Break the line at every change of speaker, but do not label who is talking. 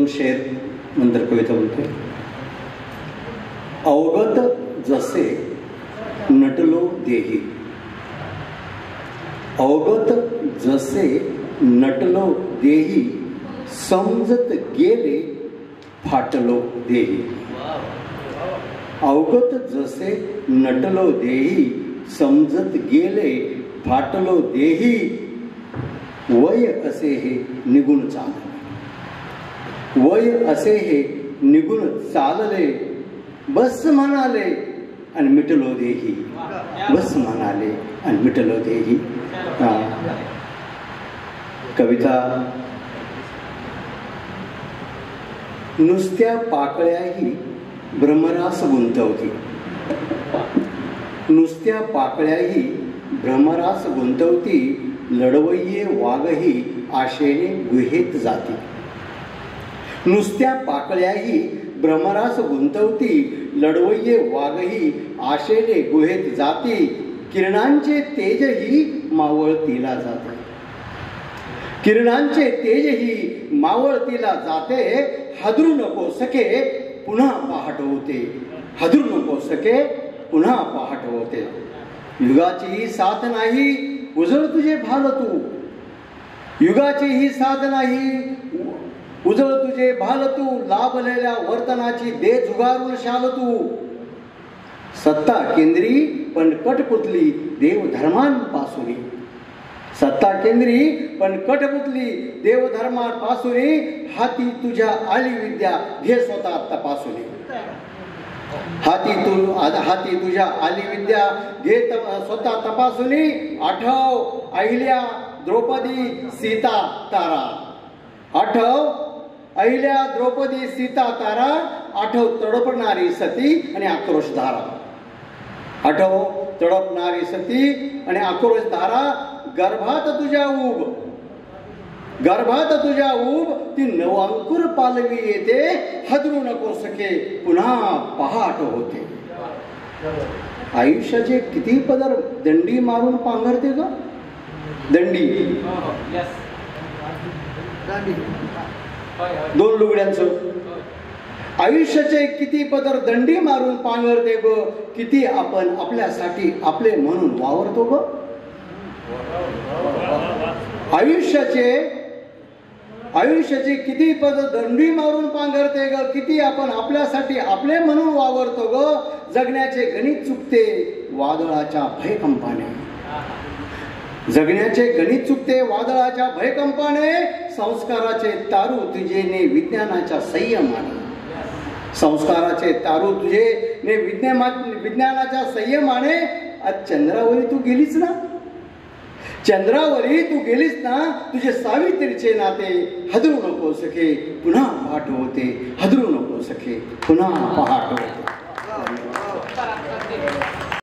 शेर नंतर कविता बोलते. अवगत जसे नटलो देही, अवगत जसे नटलो देही, समजत गेले फाटलो देही. अवगत जसे नटलो देही, समजत गेले फाटलो देही. वय असे हे निघून चालले, वय असे हे निघून चालले. बस म्हणाले आणि मिटलो देही, बस म्हणाले आणि मिटलो देही. कविता. नुसत्या पाकळ्याही भ्रमरास गुंतवती, नुसत्या पाकळ्याही भ्रमरास गुंतवती. लढवय्ये वाघही आशेने गुहेत जाती, नुसत्या पाकळ्याही भ्रमरास गुंतवती. लढवय्ये वाघही आशेने गुहेत जाती. किरणांचे तेजही मावळतीला जाते, किरणांचे तेजही मावळतीला जाते. हादरू नको सके पुन्हा पहाट होते, हादरू नको सके पुन्हा पहाट होते. युगाची साथ नाही उजळ तुझे भाल तू, युगाची ही साथ नाही उजळ तुझे भाल तू. लाभलेल्या वर्तनाची दे जुगारून शाल तू. सत्ता केंद्री पण कटपुतली देव धर्मांपासुनी, सत्ता केंद्री पण कटपुतली देव धर्मांपासुनी. हाती तुझ्या आली विद्या घे स्वतः तपासुनी, हाती तुझ्या आली विद्या घे स्वतः तपासुनी. आठव अहिल्या द्रौपदी सीता तारा, आठव अहिल्या द्रौपदी सीता तारा. आठव तडपणारी सती आणि आक्रोश धारा, आठव तडपणारी सती आणि आक्रोश धारा. गर्भात तुझ्या ऊब, गर्भात तुझ्या ऊब ती नवांकुर पालवी येते. हादरू नको सके पुन्हा पहाट होते. आयुष्याचे किती पदर दंडी मारून पांघरते ग, दंडी. दोन लुगड्यांचं आयुष्याचे किती पदर दंडी मारून पांघरते ग. किती आपण आपल्यासाठी आपले म्हणून वावरतो ग. आयुष्याचे किती पद दंडी मारून पांघरते ग. किती आपण आपल्यासाठी आपले म्हणून वावरतो ग. जगण्याचे गणित चुकते वादळाच्या भयकंपाने, जगण्याचे गणित चुकते वादळाच्या भयकंपाने. संस्काराचे तारू तुझे ने विज्ञानाच्या संयमाने, संस्काराचे तारू तुझे ने विज्ञानाच्या संयमाने. आज चंद्रावरी तू गेलीच ना, चंद्रावरी तू गेलीस ना. तुझे सावित्रीचे नाते हादरू नको सके पुन्हा पहाट होते, हादरू नको सके पुन्हा पहाट होते.